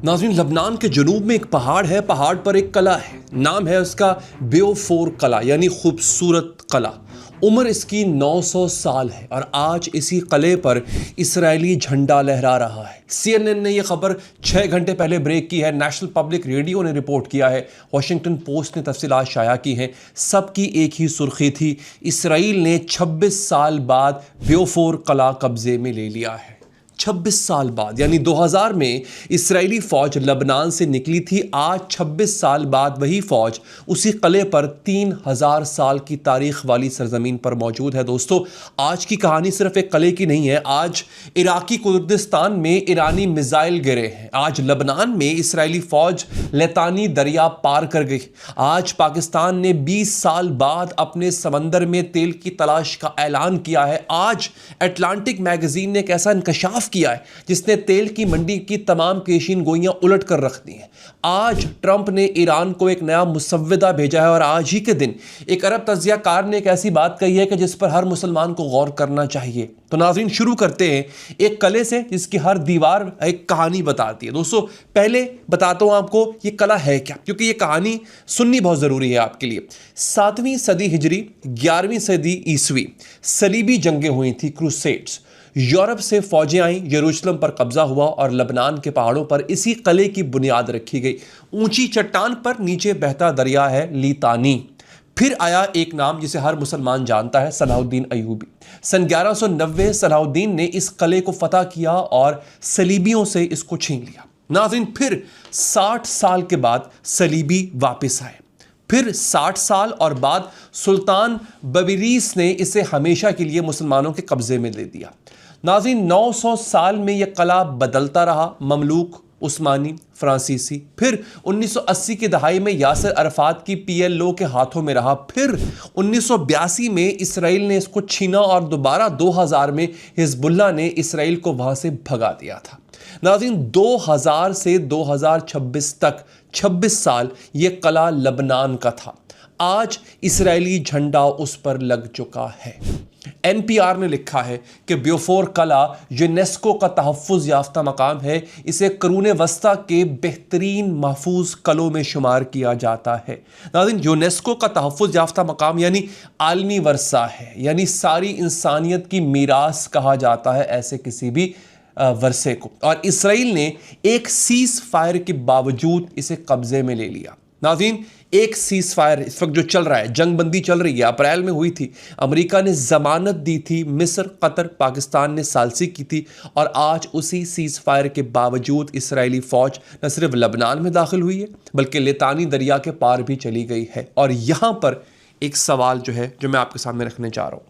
नाज़रीन, लबनान के जनूब में एक पहाड़ है, पहाड़ पर एक कला है, नाम है उसका बेओफोर कला यानी खूबसूरत कला। उम्र इसकी 900 साल है और आज इसी किले पर इसराइली झंडा लहरा रहा है। CNN ने यह खबर 6 घंटे पहले ब्रेक की है, नेशनल पब्लिक रेडियो ने रिपोर्ट किया है, वॉशिंगटन पोस्ट ने तफसीलात शाया की हैं। सबकी एक ही सुर्खी थी, इसराइल ने 26 साल बाद बेओफोर कला कब्जे में ले लिया है। 26 साल बाद यानी 2000 में इसराइली फ़ौज लबनान से निकली थी। आज 26 साल बाद वही फ़ौज उसी किले पर 3000 साल की तारीख़ वाली सरज़मीन पर मौजूद है। दोस्तों, आज की कहानी सिर्फ एक किले की नहीं है। आज इराकी कुर्दिस्तान में ईरानी मिज़ाइल गिरे हैं। आज लबनान में इसराइली फ़ौज लितानी दरिया पार कर गई। आज पाकिस्तान ने 20 साल बाद अपने समंदर में तेल की तलाश का ऐलान किया है। आज अटलांटिक मैगज़ीन ने एक ऐसा इंकशाफ किया है जिसने तेल की मंडी की तमाम पेशीन गोइयां उलट कर रख दी हैं। आज ट्रंप ने ईरान को एक नया मुसव्विदा भेजा है और आज ही के दिन एक अरब तज्जियाकार ने एक ऐसी बात कही है कि जिस पर हर मुसलमान को गौर करना चाहिए। तो नाज़रीन, शुरू करते हैं एक किले से जिसकी हर दीवार एक कहानी बताती है। दोस्तों, पहले बताता हूं आपको ये किला है क्या, क्योंकि ये कहानी सुननी बहुत ज़रूरी है आपके लिए। 7वीं सदी हिजरी 11वीं सदी ईसवी सलीबी जंगें हुई थी, क्रूसेड्स। यूरोप से फौजें आईं, यरूशलेम पर कब्जा हुआ और लबनान के पहाड़ों पर इसी किले की बुनियाद रखी गई। ऊंची चट्टान पर नीचे बहता दरिया है लितानी। फिर आया एक नाम जिसे हर मुसलमान जानता है, सलाहुद्दीन अय्यूबी। सन 1190 सलाहुद्दीन ने इस किले को फतह किया और सलीबियों से इसको छीन लिया। नाज़रीन, फिर 60 साल के बाद सलीबी वापस आए। फिर 60 साल और बाद सुल्तान बबरीस ने इसे हमेशा के लिए मुसलमानों के कब्जे में ले दिया। नाज़रीन, 900 साल में यह किला बदलता रहा, ममलूक, उस्मानी, फ्रांसीसी। फिर 1980 की दहाई में यासिर अरफात की PLO के हाथों में रहा। फिर 1982 में इसराइल ने इसको छीना और दोबारा 2000 में हिजबुल्लाह ने इसराइल को वहां से भगा दिया था। नाज़रीन, 2000 से 2026 तक 26 साल यह किला लबनान का था। आज इसराइली झंडा उस पर लग चुका है। NPR ने लिखा है कि बेओफोर कला यूनेस्को का तहफ़्फ़ुज़ याफ्ता मकाम है। इसे क़ुरून वस्ता के बेहतरीन महफूज कलों में शुमार किया जाता है। नाज़रीन, यूनेस्को का तहफ़्फ़ुज़ याफ्ता मकाम यानी आलमी वर्सा है, यानी सारी इंसानियत की मीरास कहा जाता है ऐसे किसी भी वर्से को। और इसराइल ने एक सीज़ फायर के बावजूद इसे कब्जे में ले लिया। नाज़रीन, एक सीज़ फायर इस वक्त जो चल रहा है, जंग बंदी चल रही है, अप्रैल में हुई थी। अमेरिका ने ज़मानत दी थी, मिस्र, कतर, पाकिस्तान ने सालसी की थी और आज उसी सीज़ फायर के बावजूद इसराइली फ़ौज न सिर्फ लबनान में दाखिल हुई है बल्कि लितानी दरिया के पार भी चली गई है। और यहाँ पर एक सवाल जो है जो मैं आपके सामने रखने जा रहा हूँ,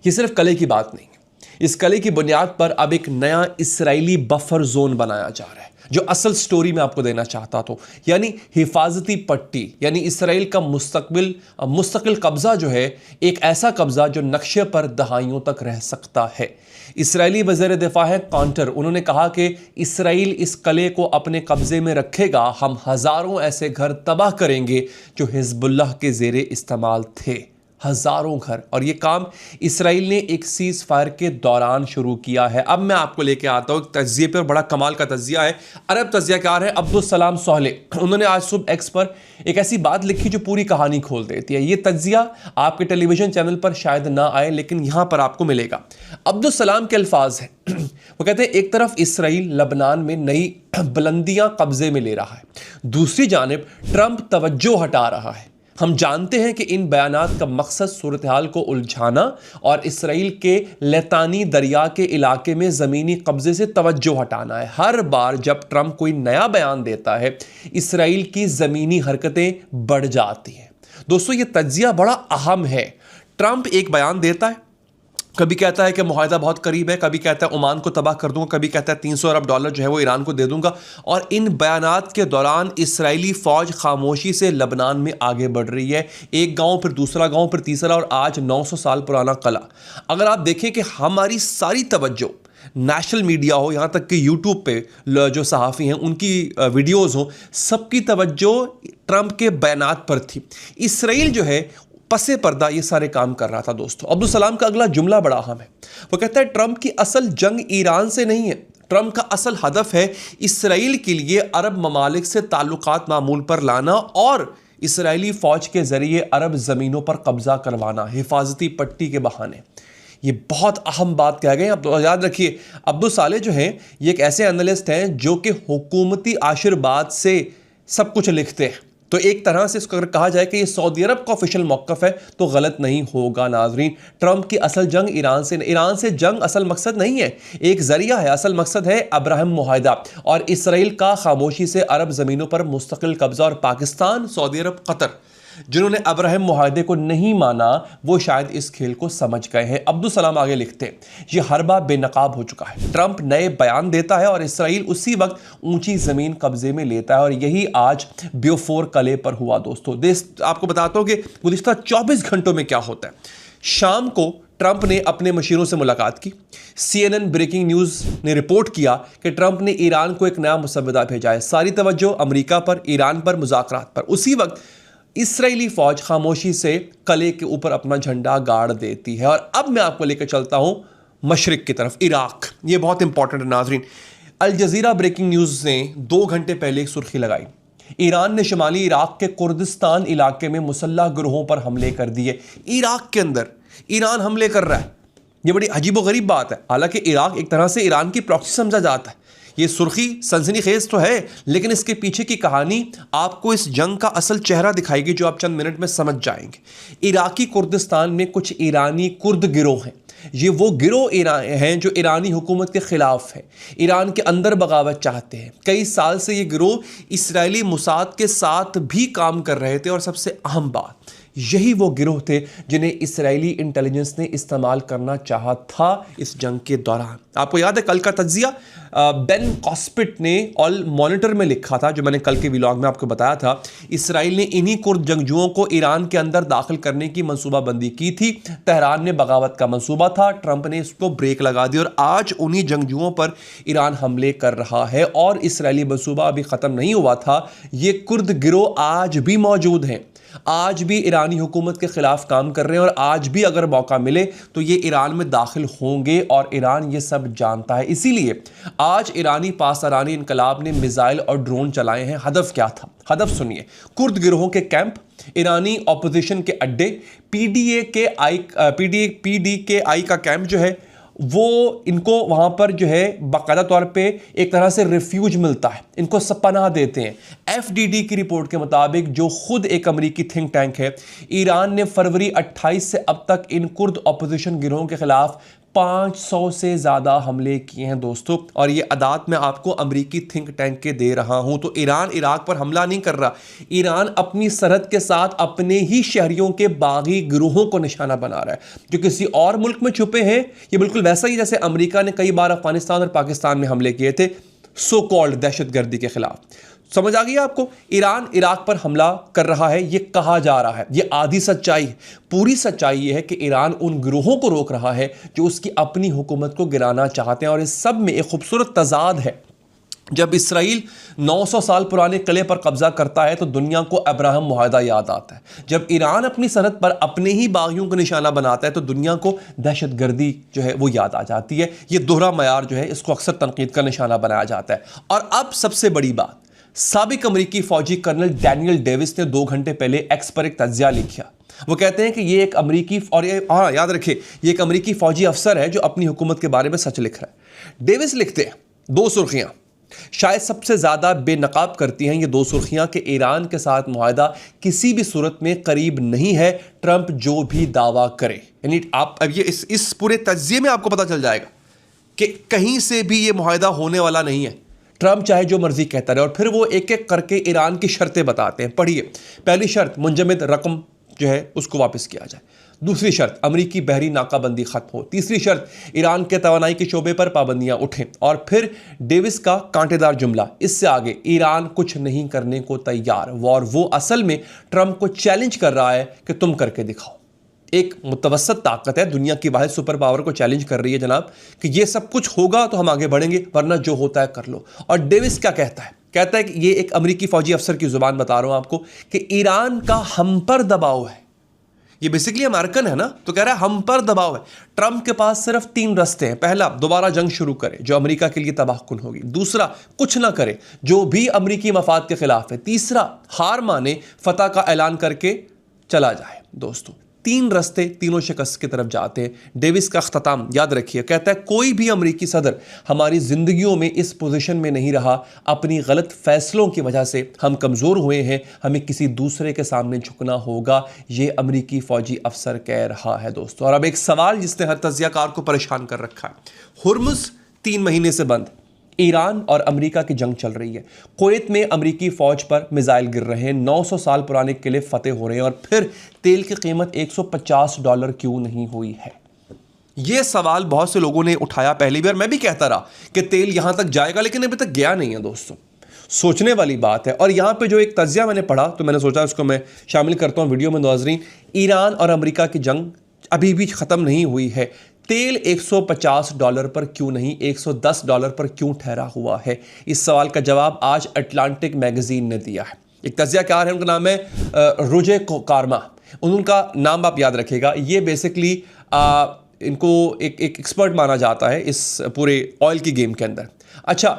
ये सिर्फ किले की बात नहीं है। इस किले की बुनियाद पर अब एक नया इसराइली बफर जोन बनाया जा रहा है, जो असल स्टोरी मैं आपको देना चाहता था, यानी हिफाजती पट्टी, यानी इसराइल का मुस्तकिल कब्जा जो है, एक ऐसा कब्जा जो नक्शे पर दहाइयों तक रह सकता है। इसराइली वज़ीर दिफा है कांटर, उन्होंने कहा कि इसराइल इस किले को अपने कब्जे में रखेगा, हम हज़ारों ऐसे घर तबाह करेंगे जो हिजबुल्लाह के ज़ेरे इस्तेमाल थे, हज़ारों घर। और ये काम इसराइल ने एक सीज़ फायर के दौरान शुरू किया है। अब मैं आपको लेके आता हूँ तज्जिए पर, बड़ा कमाल का तज्जिया है। अरब तज्जियाकार है अब्दुल सलाम सोहले, उन्होंने आज सुबह एक्स पर एक ऐसी बात लिखी जो पूरी कहानी खोल देती है। ये तज्जिया आपके टेलीविज़न चैनल पर शायद ना आए, लेकिन यहाँ पर आपको मिलेगा। अब्दुल सलाम के अल्फाज हैं, वो कहते हैं, एक तरफ इसराइल लबनान में नई बुलंदियाँ कब्जे में ले रहा है, दूसरी जानिब ट्रंप तवज्जो हटा रहा है। हम जानते हैं कि इन बयानात का मकसद सूरत हाल को उलझाना और इसराइल के लितानी दरिया के इलाके में ज़मीनी कब्ज़े से तवज्जो हटाना है। हर बार जब ट्रंप कोई नया बयान देता है, इसराइल की ज़मीनी हरकतें बढ़ जाती हैं। दोस्तों, ये तज्जिया बड़ा अहम है। ट्रंप एक बयान देता है, कभी कहता है कि मुआहदा बहुत करीब है, कभी कहता है ओमान को तबाह कर दूंगा, कभी कहता है $300 अरब जो है वो ईरान को दे दूंगा। और इन बयानात के दौरान इसराइली फ़ौज खामोशी से लबनान में आगे बढ़ रही है, एक गांव फिर दूसरा गांव फिर तीसरा, और आज 900 साल पुराना किला। अगर आप देखें कि हमारी सारी तवज्जो नेशनल मीडिया हो, यहाँ तक कि यूट्यूब पे जो सहाफ़ी हैं उनकी वीडियोज़ हो, सबकी तवज्जो ट्रंप के बयानात पर थी। इसराइल जो है पसे पर्दा ये सारे काम कर रहा था। दोस्तों, अब्दुल सलाम का अगला जुमला बड़ा अहम है। वो कहता है ट्रंप की असल जंग ईरान से नहीं है, ट्रंप का असल हदफ है इसराइल के लिए अरब ममालिक से ताल्लुकात मामूल पर लाना और इसराइली फौज के जरिए अरब जमीनों पर कब्जा करवाना हिफाजती पट्टी के बहाने। ये बहुत अहम बात कह गए। अब याद रखिए, अब्दुल सालेह जो हैं ये एक ऐसे एनालिस्ट हैं जो कि हुकूमती आशीर्वाद से सब कुछ लिखते हैं। तो एक तरह से इसको अगर कहा जाए कि ये सऊदी अरब का ऑफिशियल मौक़िफ़ है तो गलत नहीं होगा। नाजरीन, ट्रंप की असल जंग ईरान से जंग असल मकसद नहीं है, एक जरिया है। असल मकसद है अब्राहम मुआहदा और इसराइल का खामोशी से अरब ज़मीनों पर मुस्तकिल कब्जा। और पाकिस्तान, सऊदी अरब, कतर जिन्होंने अब्राहम मुआहदे को नहीं माना वो शायद इस खेल को समझ गए हैं। अब्दुल सलाम आगे लिखते हैं, ये हरबा बेनकाब हो चुका है। ट्रंप नए बयान देता है और इसराइल उसी वक्त ऊंची जमीन कब्जे में लेता है और यही आज ब्योफोर कले पर हुआ। दोस्तों, देश आपको बताता हूं कि गुज़िश्ता 24 घंटों में क्या होता है। शाम को ट्रंप ने अपने मशीरों से मुलाकात की। CNN ब्रेकिंग न्यूज़ ने रिपोर्ट किया कि ट्रंप ने ईरान को एक नया मुसव्वदा भेजा है। सारी तवज्जो अमेरिका पर, ईरान पर, मुज़ाकरात पर। उसी वक्त इसराइली फौज खामोशी से कले के ऊपर अपना झंडा गाड़ देती है। और अब मैं आपको लेकर चलता हूं मशरिक की तरफ, इराक। ये बहुत इंपॉर्टेंट है नाजरीन। अल जज़ीरा ब्रेकिंग न्यूज़ ने 2 घंटे पहले एक सुर्खी लगाई, ईरान ने शुमाली इराक के कुर्दिस्तान इलाके में मुसल्लह गिरोहों पर हमले कर दिए। इराक के अंदर ईरान हमले कर रहा है, ये बड़ी अजीबोगरीब बात है। हालांकि इराक एक तरह से ईरान की प्रॉक्सी समझा जाता है। ये सुर्खी सनसनीखेज तो है, लेकिन इसके पीछे की कहानी आपको इस जंग का असल चेहरा दिखाएगी जो आप चंद मिनट में समझ जाएंगे। इराकी कुर्दिस्तान में कुछ ईरानी कुर्द गिरोह हैं। ये वो गिरोह हैं जो ईरानी हुकूमत के ख़िलाफ़ है, ईरान के अंदर बगावत चाहते हैं। कई साल से ये गिरोह इसराइली मुसाद के साथ भी काम कर रहे थे और सबसे अहम बात, यही वो गिरोह थे जिन्हें इसराइली इंटेलिजेंस ने इस्तेमाल करना चाहा था इस जंग के दौरान। आपको याद है कल का तज्जिया बेन कॉस्पिट ने ऑल मॉनिटर में लिखा था, जो मैंने कल के व्लॉग में आपको बताया था। इसराइल ने इन्हीं कुर्द जंगजुओं को ईरान के अंदर दाखिल करने की मंसूबाबंदी की थी। तेहरान में बगावत का मंसूबा था, ट्रंप ने इसको ब्रेक लगा दी और आज उन्हीं जंगजुओं पर ईरान हमले कर रहा है। और इसराइली मंसूबा अभी ख़त्म नहीं हुआ था, ये कुर्द गिरोह आज भी मौजूद हैं, आज भी ईरानी हुकूमत के ख़िलाफ़ काम कर रहे हैं और आज भी अगर मौका मिले तो ये ईरान में दाखिल होंगे और ईरान ये सब जानता है। इसीलिए आज ईरानी पासदारानी इनकलाब ने मिसाइल और ड्रोन चलाए हैं। हदफ क्या था? हदफ सुनिए, कुर्द गिरोहों के कैंप, ईरानी ऑपोजिशन के अड्डे, पीडीके आई का कैंप जो है वो इनको वहाँ पर जो है बाकायदा तौर पे एक तरह से रिफ्यूज मिलता है, इनको सब पनाह देते हैं। FDD की रिपोर्ट के मुताबिक, जो खुद एक अमेरिकी थिंक टैंक है, ईरान ने फरवरी 28 से अब तक इन कुर्द अपोजिशन गिरोहों के खिलाफ 500 से ज़्यादा हमले किए हैं दोस्तों। और ये अदात मैं आपको अमेरिकी थिंक टैंक के दे रहा हूं। तो ईरान इराक पर हमला नहीं कर रहा, ईरान अपनी सरहद के साथ अपने ही शहरियों के बागी गिरोहों को निशाना बना रहा है जो किसी और मुल्क में छुपे हैं। ये बिल्कुल वैसा ही जैसे अमेरिका ने कई बार अफगानिस्तान और पाकिस्तान में हमले किए थे सो कॉल्ड दहशतगर्दी के खिलाफ। समझ आ गई आपको? ईरान इराक पर हमला कर रहा है, ये कहा जा रहा है, ये आधी सच्चाई है। पूरी सच्चाई ये है कि ईरान उन गिरोहों को रोक रहा है जो उसकी अपनी हुकूमत को गिराना चाहते हैं। और इस सब में एक खूबसूरत तजाद है। जब इसराइल 900 साल पुराने किले पर कब्जा करता है तो दुनिया को अब्राहम मुआहदा याद आता है। जब ईरान अपनी सरहद पर अपने ही बागियों को निशाना बनाता है तो दुनिया को दहशतगर्दी जो है वो याद आ जाती है। ये दोहरा मयार जो है इसको अक्सर तनकीद का निशाना बनाया जाता है। और अब सबसे बड़ी बात, साबिक अमेरिकी फौजी कर्नल डैनियल डेविस ने 2 घंटे पहले एक्स पर एक तज्जिया लिखा। वो कहते हैं कि ये एक अमेरिकी, और ये याद रखिए, ये एक अमेरिकी फौजी अफसर है जो अपनी हुकूमत के बारे में सच लिख रहा है। डेविस लिखते हैं 2 सुर्खियां शायद सबसे ज़्यादा बेनकाब करती हैं। ये 2 सुर्खियां कि ईरान के साथ मुआहदा किसी भी सूरत में करीब नहीं है, ट्रंप जो भी दावा करे। यानी आप अब ये इस पूरे तज्जिए में आपको पता चल जाएगा कि कहीं से भी ये मुआहदा होने वाला नहीं है। ट्रंप चाहे जो मर्जी कहता रहे। और फिर वो एक एक करके ईरान की शर्तें बताते हैं। पढ़िए, पहली शर्त, मुंजमद रकम जो है उसको वापस किया जाए। दूसरी शर्त, अमरीकी बहरी नाकाबंदी खत्म हो। तीसरी शर्त, ईरान के तवानाई के शोबे पर पाबंदियां उठें। और फिर डेविस का कांटेदार जुमला, इससे आगे ईरान कुछ नहीं करने को तैयार। और वो असल में ट्रंप को चैलेंज कर रहा है कि तुम करके दिखाओ। एक मुतवस्सत ताकत है, दुनिया की वाहिद सुपर पावर को चैलेंज कर रही है जनाब कि ये सब कुछ होगा तो हम आगे बढ़ेंगे, वरना जो होता है कर लो। और डेविस क्या कहता है? कहता है कि ये एक अमेरिकी फौजी अफसर की जुबान बता रहा हूं आपको कि ईरान का हम पर दबाव है, ये बेसिकली अमेरिकन है ना, तो कह रहा है हम पर दबाव है। ट्रंप के पास सिर्फ 3 रास्ते हैं। पहला, दोबारा जंग शुरू करे जो अमेरिका के लिए तबाहकुन होगी। दूसरा, कुछ ना करे जो भी अमेरिकी मफाद के खिलाफ है। तीसरा, हार माने, फतह का ऐलान करके चला जाए। दोस्तों, 3 रास्ते, तीनों शिकस्त की तरफ जाते हैं। डेविस का अख्ताम याद रखिए, कहता है कोई भी अमेरिकी सदर हमारी जिंदगियों में इस पोजीशन में नहीं रहा। अपनी गलत फैसलों की वजह से हम कमज़ोर हुए हैं। हमें किसी दूसरे के सामने झुकना होगा, ये अमेरिकी फौजी अफसर कह रहा है। दोस्तों, और अब एक सवाल जिसने हर तजियाकार को परेशान कर रखा है। हुर्मुज़ 3 महीने से बंद, ईरान और अमेरिका की जंग चल रही है, कुवैत में अमेरिकी फौज पर मिसाइल गिर रहे हैं, 900 साल पुराने किले फतेह हो रहे हैं, और फिर तेल की कीमत $150 क्यों नहीं हुई है? यह सवाल बहुत से लोगों ने उठाया पहली बार। मैं भी कहता रहा कि तेल यहां तक जाएगा, लेकिन अभी तक गया नहीं है। दोस्तों, सोचने वाली बात है। और यहां पे जो एक तजिया मैंने पढ़ा, तो मैंने सोचा उसको मैं शामिल करता हूं वीडियो में। नाज़रीन, ईरान और अमेरिका की जंग अभी भी खत्म नहीं हुई है। तेल $150 पर क्यों नहीं, $110 पर क्यों ठहरा हुआ है? इस सवाल का जवाब आज अटलांटिक मैगजीन ने दिया है। एक तजियाकार है, उनका नाम है रोजे कार्मा। उनका नाम आप याद रखिएगा। ये बेसिकली इनको एक एक्सपर्ट माना जाता है इस पूरे ऑयल की गेम के अंदर। अच्छा,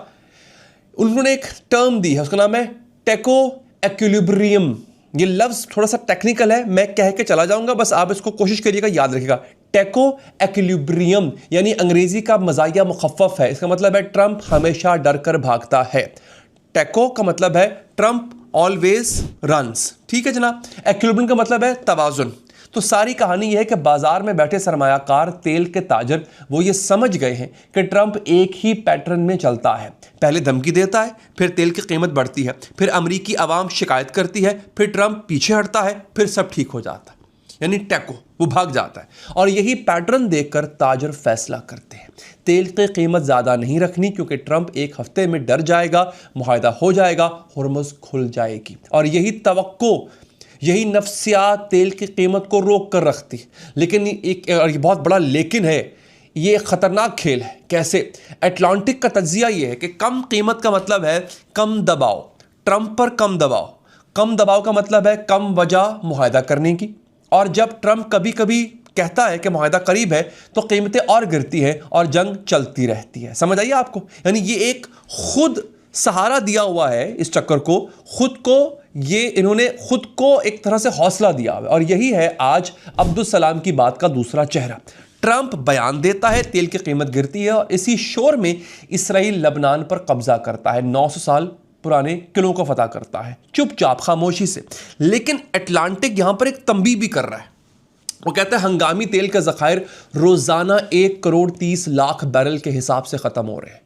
उन्होंने एक टर्म दी है, उसका नाम है टेको एक्विलिब्रियम। ये लफ्ज़ थोड़ा सा टेक्निकल है, मैं कह के चला जाऊंगा, बस आप इसको कोशिश करिएगा याद रखिएगा। टेको एक्विलिब्रियम यानी अंग्रेजी का मज़ाहिया मुखफ़्फ़ है। इसका मतलब है ट्रंप हमेशा डर कर भागता है। टेको का मतलब है ट्रंप ऑलवेज रन्स, ठीक है जनाब। एक्विलिब्रियम का मतलब है तवाज़ुन। तो सारी कहानी यह है कि बाजार में बैठे सरमायाकार तेल के ताजर वो ये समझ गए हैं कि ट्रंप एक ही पैटर्न में चलता है। पहले धमकी देता है, फिर तेल की कीमत बढ़ती है, फिर अमेरिकी आवाम शिकायत करती है, फिर ट्रंप पीछे हटता है, फिर सब ठीक हो जाता है। यानी टेको, वो भाग जाता है। और यही पैटर्न देखकर ताजर फैसला करते हैं तेल की कीमत ज़्यादा नहीं रखनी, क्योंकि ट्रंप एक हफ्ते में डर जाएगा, मुआहदा हो जाएगा, हुर्मुज़ खुल जाएगी। और यही तवक्को, यही नफ्सियात तेल की कीमत को रोक कर रखती। लेकिन और ये बहुत बड़ा लेकिन है, ये खतरनाक खेल है। कैसे? अटलांटिक का तज्जिया ये है कि कम कीमत का मतलब है कम दबाव, ट्रंप पर कम दबाव। कम दबाव का मतलब है कम वजह मुआहदा करने की। और जब ट्रंप कभी कभी कहता है कि मुआहदा करीब है, तो कीमतें और गिरती हैं और जंग चलती रहती है। समझ आइए आपको? यानी ये एक खुद सहारा दिया हुआ है इस चक्कर को, खुद को ये इन्होंने खुद को एक तरह से हौसला दिया हुआ है। और यही है आज अब्दुल सलाम की बात का दूसरा चेहरा। ट्रंप बयान देता है, तेल की कीमत गिरती है, और इसी शोर में इसराइल लबनान पर कब्जा करता है, 900 साल पुराने किलों को फतह करता है, चुपचाप खामोशी से। लेकिन अटलांटिक यहां पर एक तंबीह भी कर रहा है। वो कहता है हंगामी तेल का ज़खायर रोजाना 1,30,00,000 बैरल के हिसाब से ख़त्म हो रहे हैं,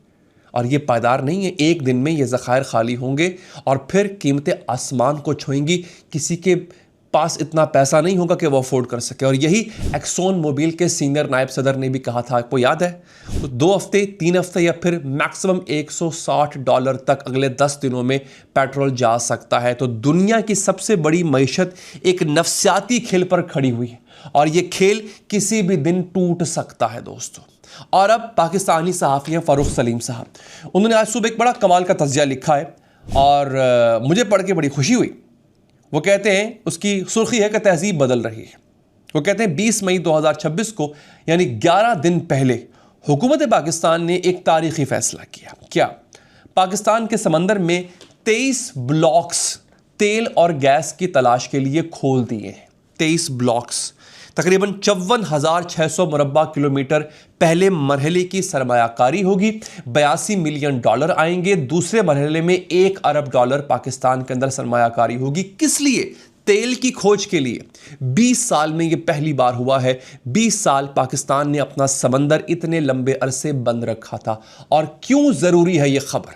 और ये पायदार नहीं है। एक दिन में ये ज़खायर खाली होंगे और फिर कीमतें आसमान को छुएंगी। किसी के पास इतना पैसा नहीं होगा कि वो अफोर्ड कर सके। और यही एक्सोन मोबिल के सीनियर नायब सदर ने भी कहा था, आपको याद है? तो 2 हफ्ते, 3 हफ्ते या फिर मैक्सिमम $160 तक अगले 10 दिनों में पेट्रोल जा सकता है। तो दुनिया की सबसे बड़ी मईशत एक नफ्सियाती खेल पर खड़ी हुई है, और ये खेल किसी भी दिन टूट सकता है। दोस्तों, और अब पाकिस्तानी सहाफ़ी हैं फ़ारूक सलीम साहब, उन्होंने आज सुबह एक बड़ा कमाल का तज़किया लिखा है, और मुझे पढ़ के बड़ी खुशी हुई। वो कहते हैं, उसकी सुर्खी है कि तहज़ीब बदल रही है। वो कहते हैं 20 मई 2026 को, यानी 11 दिन पहले, हुकूमत पाकिस्तान ने एक तारीख़ी फ़ैसला किया। क्या? पाकिस्तान के समंदर में 23 ब्लॉक्स तेल और गैस की तलाश के लिए खोल दिए हैं। 23 ब्लॉक्स, तकरीबन 54,600 मुरब्बा किलोमीटर पहले मरहले की सरमायाकारी होगी। $82 मिलियन आएंगे। दूसरे मरहले में $1 अरब पाकिस्तान के अंदर सरमायाकारी होगी। किस लिए? तेल की खोज के लिए। 20 साल में यह पहली बार हुआ है। 20 साल पाकिस्तान ने अपना समंदर इतने लंबे अरसे बंद रखा था। और क्यों ज़रूरी है यह खबर?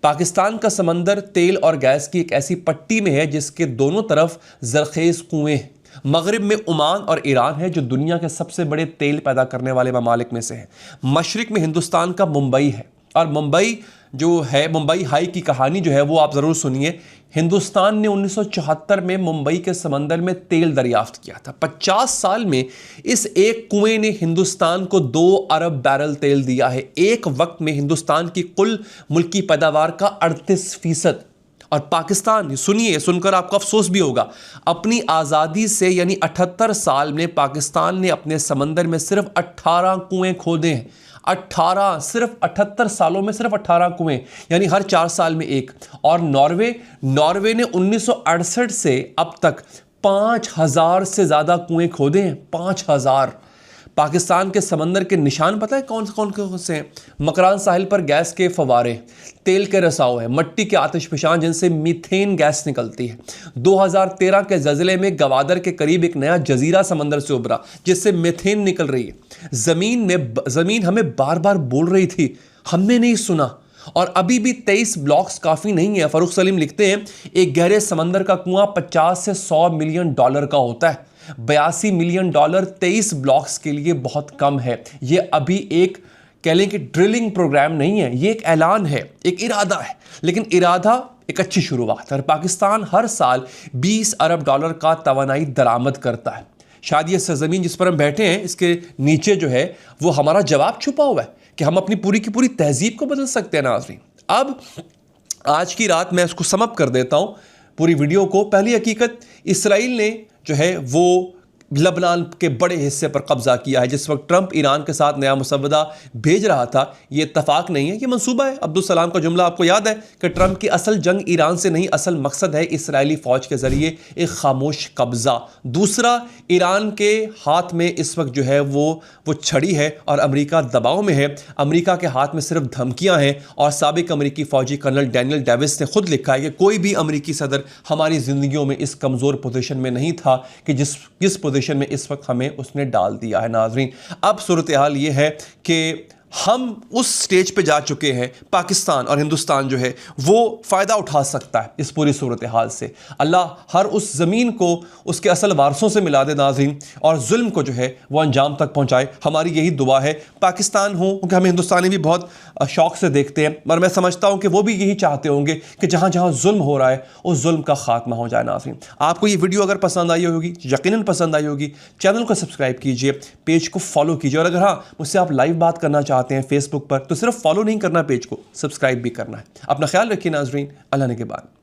पाकिस्तान का समंदर तेल और गैस की एक ऐसी पट्टी में है जिसके दोनों तरफ ज़रखेज़ कुएं हैं। मगरिब में ओमान और ईरान है, जो दुनिया के सबसे बड़े तेल पैदा करने वाले ममालिक में से है। मशरिक में हिंदुस्तान का मुंबई है, और मुंबई जो है, मुंबई हाई की कहानी जो है वो आप ज़रूर सुनिए। हिंदुस्तान ने 1974 में मुंबई के समंदर में तेल दरियाफ्त किया था। 50 साल में इस एक कुएं ने हिंदुस्तान को 2 अरब बैरल तेल दिया है। एक वक्त में हिंदुस्तान की कुल मुल्की पैदावार का 38%। और पाकिस्तान, सुनिए, सुनकर आपको अफसोस भी होगा, अपनी आज़ादी से यानी 78 साल में पाकिस्तान ने अपने समंदर में सिर्फ 18 कुएं खोदे हैं। 18, सिर्फ 78 सालों में सिर्फ 18 कुएं, यानी हर 4 साल में एक। और नॉर्वे ने 1968 से अब तक 5000 से ज़्यादा कुएं खोदे हैं। 5000। पाकिस्तान के समंदर के निशान पता है कौन से हैं? मकरान साहिल पर गैस के फवारे, तेल के रसाव है, मट्टी के आतिशफशान जिनसे मीथेन गैस निकलती है। 2013 के ज़लज़ले में गवादर के करीब एक नया जजीरा समंदर से उभरा जिससे मीथेन निकल रही है। ज़मीन हमें बार बार बोल रही थी, हमने नहीं सुना। और अभी भी 23 ब्लॉक्स काफ़ी नहीं है। फ़रूख सलीम लिखते हैं, एक गहरे समंदर का कुआं 50 से 100 मिलियन डॉलर का होता है। 82 मिलियन डॉलर 23 ब्लॉक्स के लिए बहुत कम है। ये अभी एक कह लें कि ड्रिलिंग प्रोग्राम नहीं है, ये एक ऐलान है, एक इरादा है, लेकिन इरादा एक अच्छी शुरुआत है। और पाकिस्तान हर साल 20 अरब डॉलर का तवानाई दरामद करता है। शायद ये सरजमीन जिस पर हम बैठे हैं, इसके नीचे जो है वो हमारा जवाब छुपा हुआ है कि हम अपनी पूरी की पूरी तहजीब को बदल सकते हैं। नाज़रीन, अब आज की रात मैं इसको समअप कर देता हूँ पूरी वीडियो को। पहली हकीकत, इसराइल ने जो है वो लबनान के बड़े हिस्से पर कब्जा किया है। जिस वक्त ट्रंप ईरान के साथ नया मुसव्वदा भेज रहा था, ये इत्तफाक नहीं है, ये मंसूबा है। अब्दुल सलाम का जुमला आपको याद है कि ट्रंप की असल जंग ईरान से नहीं, असल मकसद है इसराइली फ़ौज के ज़रिए एक खामोश कब्ज़ा। दूसरा, ईरान के हाथ में इस वक्त जो है वो छड़ी है और अमेरिका दबाव में है। अमेरिका के हाथ में सिर्फ धमकियाँ हैं। और साबिक अमेरिकी फ़ौजी कर्नल डैनियल डेविस ने खुद लिखा है कि कोई भी अमेरिकी सदर हमारी ज़िंदगियों में इस कमज़ोर पोजीशन में नहीं था कि जिस पोजीशन में इस वक्त हमें उसने डाल दिया है। नाज़रीन, अब सूरत हाल ये है कि हम उस स्टेज पे जा चुके हैं, पाकिस्तान और हिंदुस्तान जो है वो फ़ायदा उठा सकता है इस पूरी सूरत हाल से। अल्लाह हर उस ज़मीन को उसके असल वारसों से मिला दे नाज़रीन, और जुल्म को जो है वो अंजाम तक पहुँचाए। हमारी यही दुआ है। पाकिस्तान हो, क्योंकि हमें हिंदुस्तानी भी बहुत शौक़ से देखते हैं, और मैं समझता हूँ कि वो भी यही चाहते होंगे कि जहाँ जहाँ जुल्म हो रहा है उस जुल्म का खात्मा हो जाए। नाज़रीन, आपको ये वीडियो अगर पसंद आई होगी, यकीनन पसंद आई होगी, चैनल को सब्सक्राइब कीजिए, पेज को फॉलो कीजिए, और अगर हाँ मुझसे आप लाइव बात करना चाहते हैं फेसबुक पर, तो सिर्फ फॉलो नहीं करना, पेज को सब्सक्राइब भी करना है। अपना ख्याल रखिए नाज़रीन, अल्लाह ने के बाद।